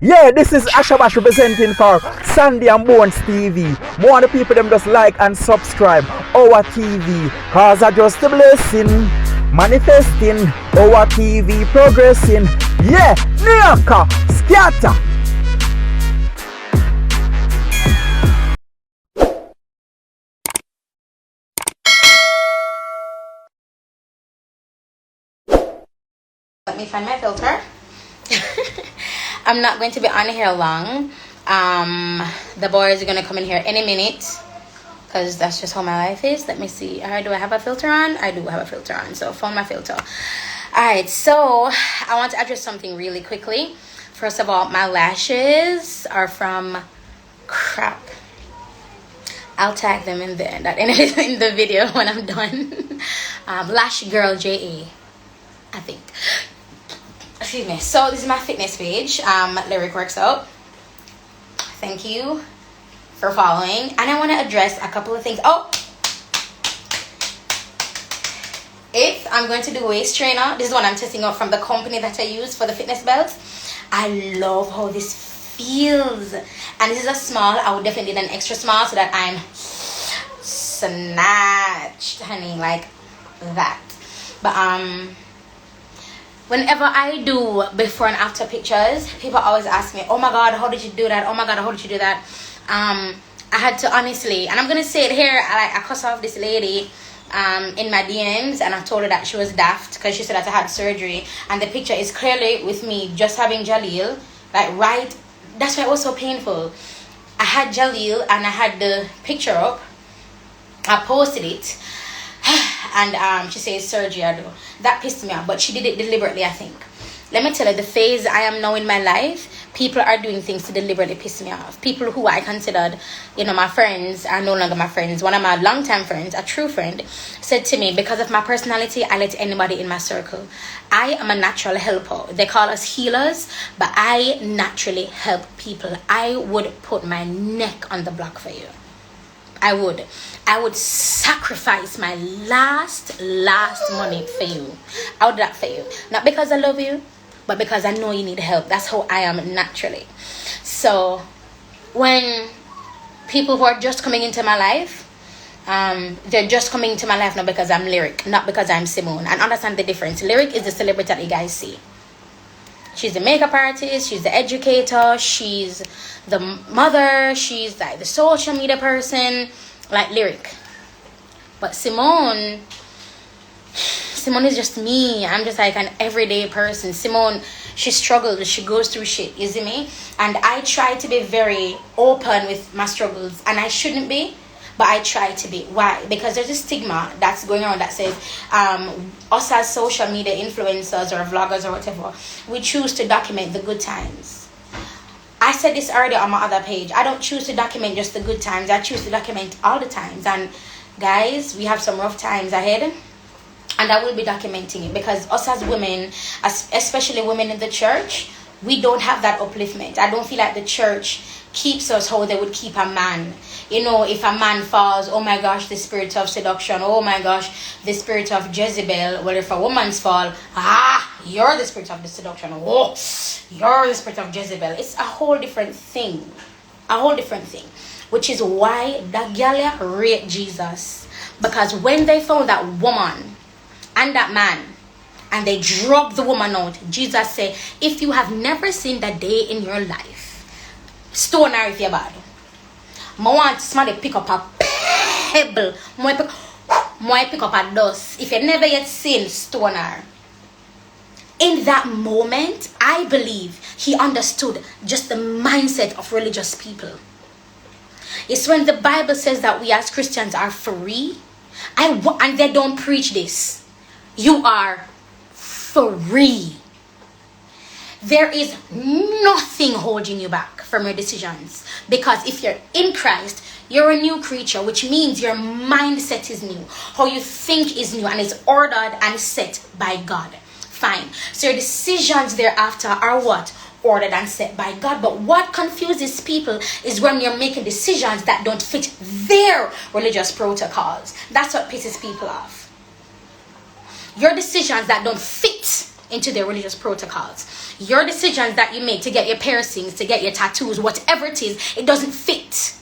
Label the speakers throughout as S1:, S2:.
S1: Yeah, this is Ashabash representing for Sandy and Bonez TV. More of the people them just like and subscribe our TV. Cause I just a blessing. Manifesting our TV progressing. Yeah, Nyaka, scatter.
S2: Let me find my filter. I'm not going to be on here long. The boys are going to come in here any minute because that's just how my life is. Let me see. Do I have a filter on? I do have a filter on. So found my filter. Alright, so I want to address something really quickly. First of all, my lashes are from crap. I'll tag them in the video when I'm done. Lash Girl JA, I think. Excuse me. So this is my fitness page. Lyric Works Out. Thank you for following. And I want to address a couple of things. If I'm going to do waist trainer, this is one I'm testing out from the company that I use for the fitness belts. I love how this feels. And this is a small. I would definitely need an extra small so that I'm snatched, honey, like that. But whenever I do before and after pictures, people always ask me, oh my god, how did you do that? Oh my god, how did you do that? I had to honestly, and I'm gonna say it here, I cussed off this lady in my DMs, and I told her that she was daft because she said that I had surgery, and the picture is clearly with me just having Jaleel, like right. That's why it was so painful. I had Jaleel and I had the picture up. I posted it. And she says surgery. I do. That pissed me off, but she did it deliberately, I think. Let me tell you, the phase I am now in my life, people are doing things to deliberately piss me off. People who I considered, my friends are no longer my friends. One of my longtime friends, a true friend, said to me, because of my personality, I let anybody in my circle. I am a natural helper. They call us healers, but I naturally help people. I would put my neck on the block for you. I would sacrifice my last money for you. I would do that for you. Not because I love you, but because I know you need help. That's how I am naturally. So when people who are just coming into my life, they're just coming into my life not because I'm Lyric, not because I'm Simone. And understand the difference. Lyric is the celebrity that you guys see. She's the makeup artist, she's the educator, she's the mother, she's like the social media person, like Lyric. But Simone is just me. I'm just like an everyday person. Simone, she struggles, she goes through shit, you see me? And I try to be very open with my struggles, and I shouldn't be, but I try to be. Why? Because there's a stigma that's going around that says us as social media influencers or vloggers or whatever, we choose to document the good times. I said this already on my other page. I don't choose to document just the good times. I choose to document all the times. And guys, we have some rough times ahead, and I will be documenting it, because us as women, especially women in the church, we don't have that upliftment. I don't feel like the church keeps us how they would keep a man. If a man falls, oh my gosh, the spirit of seduction, oh my gosh, the spirit of Jezebel. Well, if a woman's fall, you're the spirit of the seduction, oh, you're the spirit of Jezebel. It's a whole different thing. Which is why that girl raped Jesus. Because when they found that woman and that man, and they drugged the woman out, Jesus said, if you have never seen that day in your life, stone her if you're bad. I want somebody pick up a pebble. I pick up a dust. If you never yet seen, stone her. In that moment, I believe he understood just the mindset of religious people. It's when the Bible says that we as Christians are free, and they don't preach this. You are free. There is nothing holding you back from your decisions, because if you're in Christ, you're a new creature, which means your mindset is new. How you think is new, and it's ordered and set by God. Fine. So your decisions thereafter are what? Ordered and set by God. But what confuses people is when you're making decisions that don't fit their religious protocols. That's what pisses people off. Your decisions that don't fit into their religious protocols. Your decisions that you make to get your piercings, to get your tattoos, whatever it is, it doesn't fit.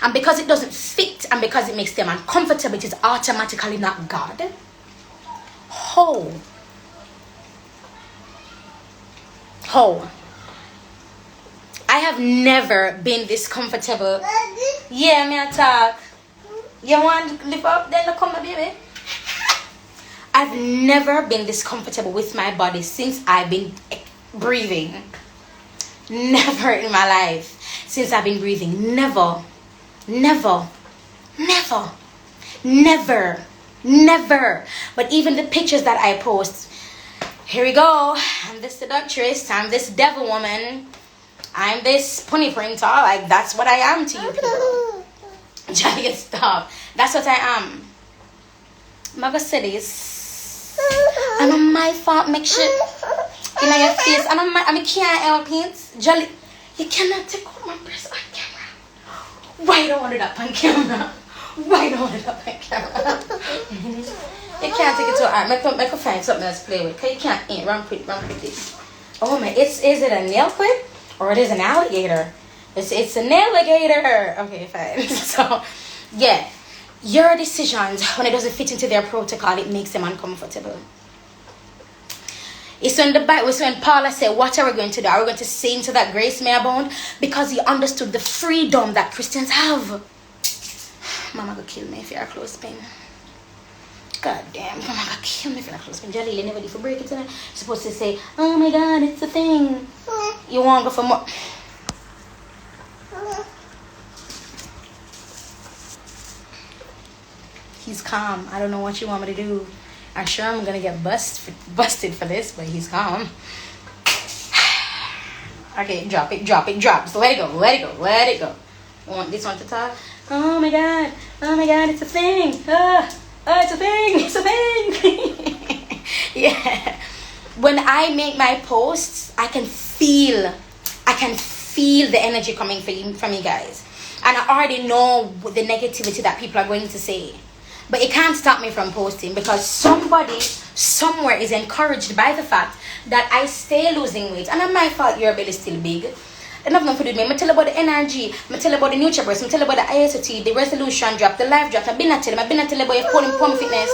S2: And because it doesn't fit and because it makes them uncomfortable, it is automatically not God. How? I have never been this comfortable. Yeah, me a talk. You want to lift up, then come, baby. I've never been this comfortable with my body since I've been breathing. Never in my life since I've been breathing. Never. But even the pictures that I post, here we go. I'm this seductress. I'm this devil woman. I'm this pony printer. Like, that's what I am to you people. Giant stuff. That's what I am. Maga said this. And on my fault, make sure in your face. And on my, I can't help it. Jolly, you cannot take out my breast on camera. Why don't want it up on camera? Why don't want it up on camera? You can't take it to art. Make a find something else to play with. Cause you can't run with this. Oh my, is it a nail clip or it is an alligator? It's an alligator. Okay, fine. So, yeah, your decisions when it doesn't fit into their protocol, it makes them uncomfortable. It's when the Bible, it's when Paul said, "What are we going to do? Are we going to say into that grace may abound?" Because he understood the freedom that Christians have. Mama gonna kill me if you're a clothespin. God damn, Mama gonna kill me if you're a clothespin. Jalili never did for break it tonight. You're supposed to say, "Oh my God, it's a thing." You want to go for more? He's calm. I don't know what you want me to do. I'm sure I'm gonna get busted for this, but he's calm. Okay, drop it. So let it go. You want this one to talk? Oh my God, it's a thing. It's a thing. Yeah. When I make my posts, I can feel the energy coming from you guys. And I already know the negativity that people are going to say. But it can't stop me from posting because somebody somewhere is encouraged by the fact that I stay losing weight. And not my fault your belly is still big. And nothing to do with me. I tell you about the energy. I tell you about the NutriBurst. I tell you about the ISOT, the resolution drop, the life drop. I've been telling you about your pump fitness.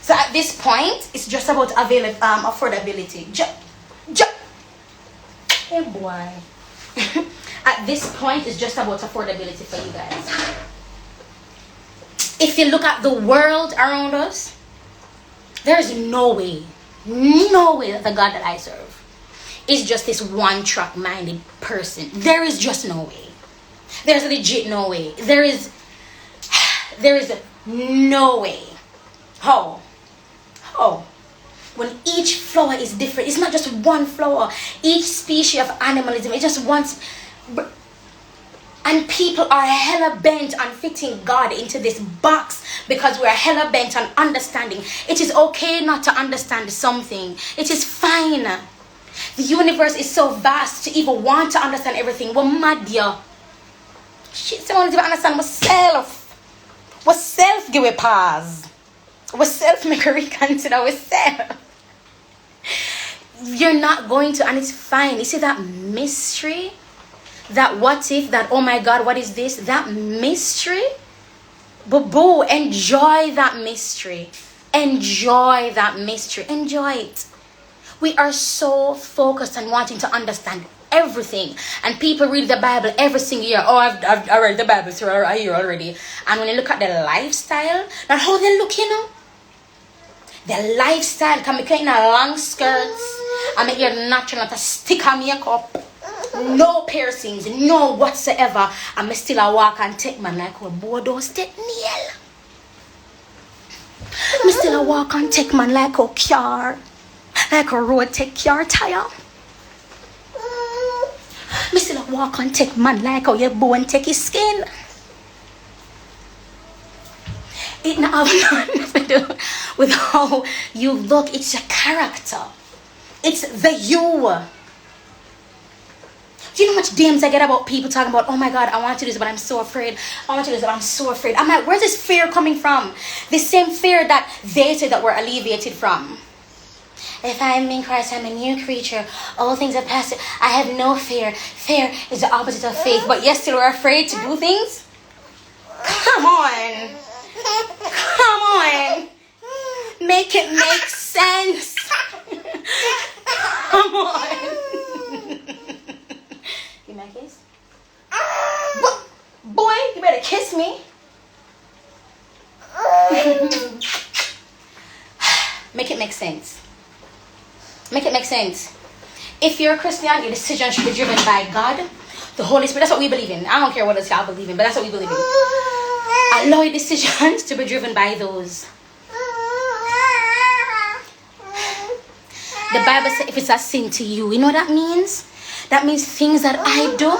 S2: So at this point, it's just about affordability. Hey boy. At this point, it's just about affordability for you guys. If you look at the world around us, there's no way that the God that I serve is just this one-track minded person. There is just no way. There's legit no way. There is no way. How? When each flower is different, it's not just one flower. Each species of animalism, it just wants. And people are hella bent on fitting God into this box because we're hella bent on understanding. It is okay not to understand something. It is fine. The universe is so vast to even want to understand everything. We're mad, yo. Shit, someone to understand myself. What self give a pause? What self make a reconsider ourselves? You're not going to, and it's fine. You see that mystery? That what if, that oh my God, what is this? That mystery? Boo, enjoy that mystery. Enjoy that mystery. Enjoy it. We are so focused on wanting to understand everything. And people read the Bible every single year. Oh, I've read the Bible through a year already. And when you look at the lifestyle, not how they look, you know. The lifestyle can be in a long skirts. And make your natural not a stick on makeup. No piercings, no whatsoever. I'm still a walk and take man like a board stick nail. I'm still a walk and take man like a car. Like a road take car tire. I'm still a walk and take man like how your bone take his skin. It not have nothing to do with how you look. It's your character. It's the you. Do you know how much DMs I get about people talking about, oh my God, I want to do this, but I'm so afraid. I want to do this, but I'm so afraid. I'm like, where's this fear coming from? The same fear that they say that we're alleviated from. If I'm in Christ, I'm a new creature. All things are past. I have no fear. Fear is the opposite of faith. But yet still we're afraid to do things? Come on. Come on. Make it make sense. Come on. You my kiss? Boy, you better kiss me. Make it make sense. Make it make sense. If you're a Christian, your decision should be driven by God, the Holy Spirit. That's what we believe in. I don't care what else y'all believe in, but that's what we believe in. Allow your decisions to be driven by those. The Bible says if it's a sin to you, you know what that means? That means things that I do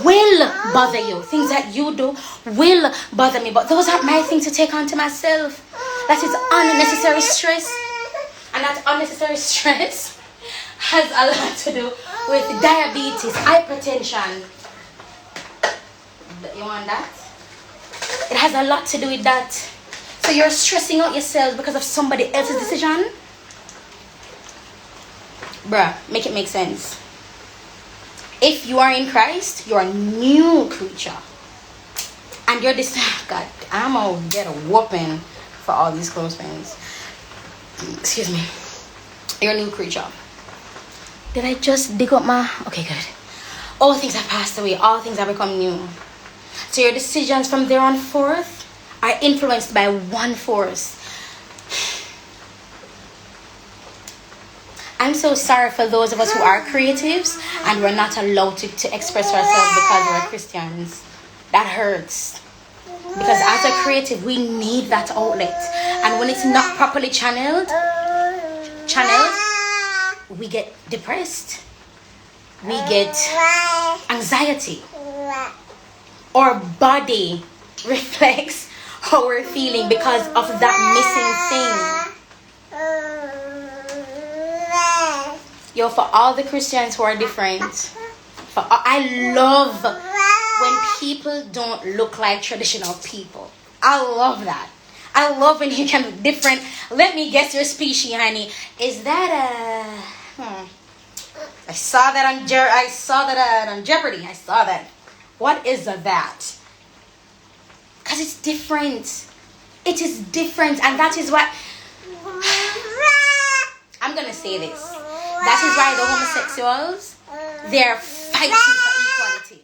S2: will bother you. Things that you do will bother me. But those aren't my things to take on to myself. That is unnecessary stress. And that unnecessary stress has a lot to do with diabetes, hypertension. You want that? It has a lot to do with that. So you're stressing out yourself because of somebody else's decision? Bruh, make it make sense. If you are in Christ, you're a new creature. And you're this... God, I'm going to get a whooping for all these close friends. Excuse me. You're a new creature. Did I just dig up my... Okay, good. All things have passed away. All things have become new. So your decisions from there on forth are influenced by one force. I'm so sorry for those of us who are creatives and we're not allowed to express ourselves because we're Christians. That hurts. Because as a creative, we need that outlet. And when it's not properly channeled, we get depressed. We get anxiety. Our body reflects how we're feeling because of that missing thing. Yo, for all the Christians who are different, I love when people don't look like traditional people. I love that. I love when you can look different. Let me guess your species, honey. Is that I saw that on Jeopardy. I saw that. What is that? Because it's different. It is different, and that is what I'm gonna say this. That is why the homosexuals, they're fighting for equality.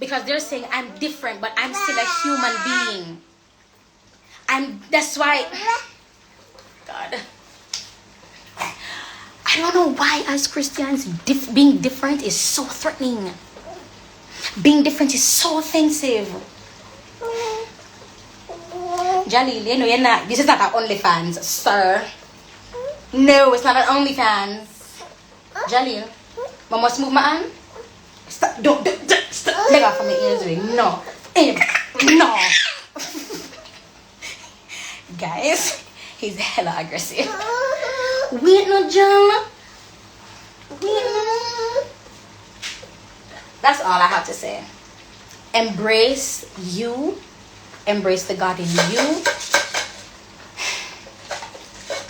S2: Because they're saying, I'm different, but I'm still a human being. And that's why, God, I don't know why as Christians, being different is so threatening. Being different is so offensive. Jalil, you know, this is not our OnlyFans, sir. No, it's not our OnlyFans. Jalil, I must move my hand. Stop, don't, stop. Leg off from my ears, no. No. Guys, he's hella aggressive. Wait, no, John. Wait, no. That's all I have to say. Embrace you. Embrace the God in you.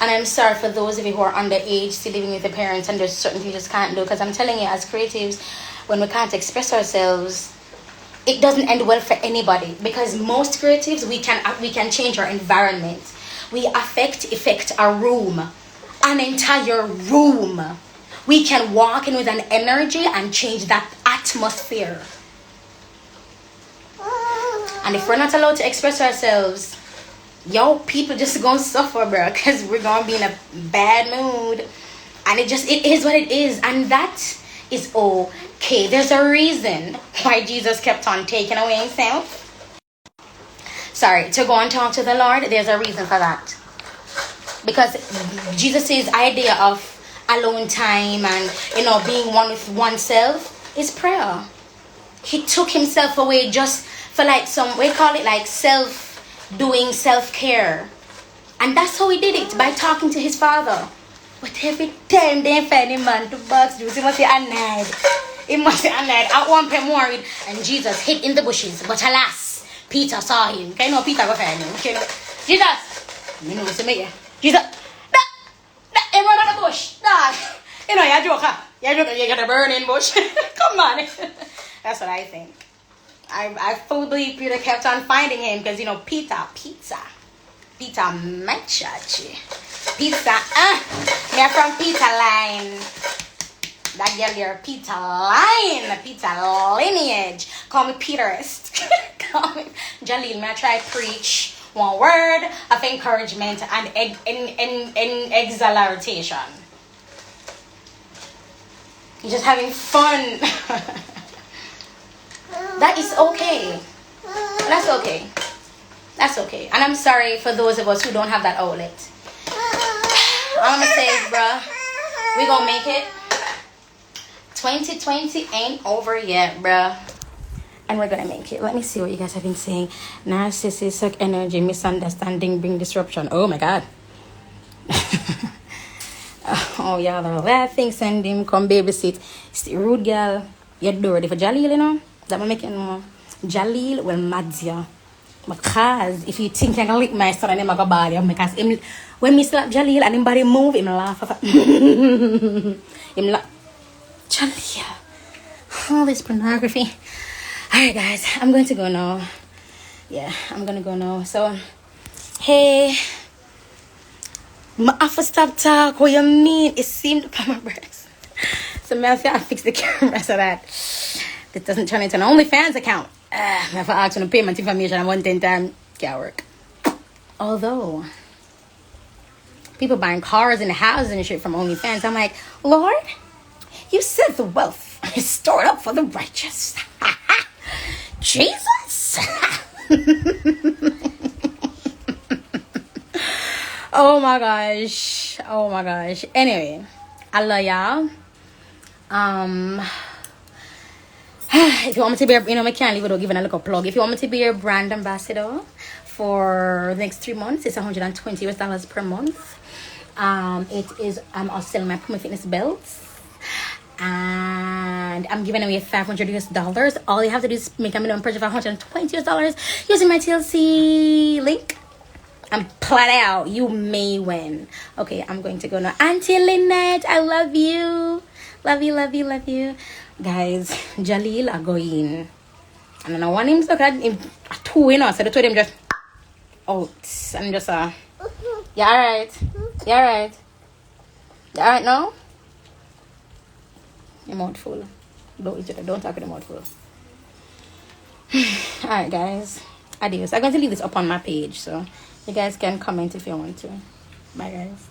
S2: And I'm sorry for those of you who are underage, still living with their parents, and there's certain things you just can't do. Because I'm telling you, as creatives, when we can't express ourselves, it doesn't end well for anybody. Because most creatives, we can change our environment. We affect our room, an entire room. We can walk in with an energy and change that atmosphere. And if we're not allowed to express ourselves, yo, people just gonna suffer, bro, because we're gonna be in a bad mood. And it is what it is, and that is okay. There's a reason why Jesus kept on taking away himself. Sorry, to go and talk to the Lord, there's a reason for that. Because Jesus' idea of alone time and, being one with oneself is prayer. He took himself away just for we call it doing self-care. And that's how he did it, by talking to his Father. But every time they find a man to box juice, he must be annoyed. He must be annoyed. At one point worried, and Jesus hid in the bushes. But alas, Peter saw him. Can you know Peter go find him? Jesus! You know what's the matter? Jesus! Everyone on the bush. Nah. You know, you're joking. You're joking. You got a burning bush. Come on. That's what I think. I fully believe Peter kept on finding him because, you know, pizza machachi. Pizza, me from pizza line. That girl here, pizza line, pizza lineage. Call me Peterist. Call me Jalil. Me I try preach one word of encouragement and exaltation. You're just having fun. That is okay. That's okay. That's okay. And I'm sorry for those of us who don't have that outlet. I'm gonna say, bruh, we gonna make it. 2020 ain't over yet, bruh. And we're gonna make it. Let me see what you guys have been saying. Narcissism, suck energy, misunderstanding, bring disruption. Oh my god. Oh yeah, the laughing, send him, come babysit. It's the rude girl. You're dirty for Jalil, you know? That will make you know. Jalil will mad you. Because if you think I can lick my son and I'm going to ball you, because when me slap Jalil and him body move, him laugh. Him laugh. Jalil. All this pornography. Alright guys, I'm going to go now. Yeah, I'm going to go now. So, hey. I have to stop talk. What you mean? It seemed upon my breast. So I have to fix the camera so that it doesn't turn into an OnlyFans account. I have to ask for payment information at 110 times. Can't work. Although people buying cars and houses and shit from OnlyFans, I'm like, Lord, you said the wealth is stored up for the righteous. Jesus. Oh my gosh. Anyway, I love y'all. If you want me to be, I can't leave without giving a little plug. If you want me to be your brand ambassador for the next 3 months, it's $120 per month. I'll sell my Puma Fitness belts, and I'm giving away $500. All you have to do is make a minimum purchase of $120 using my TLC link. I'm plot out. You may win. Okay, I'm going to go now. Auntie Lynette, I love you. Love you. Guys, Jalil are going. And then I want him to look at him. Two, so the two of them just out. And just, yeah, alright. You alright now? Your mouth full. Don't talk with your mouth full. Alright, guys. Adios. I'm going to leave this up on my page, so you guys can comment if you want to. Bye, guys.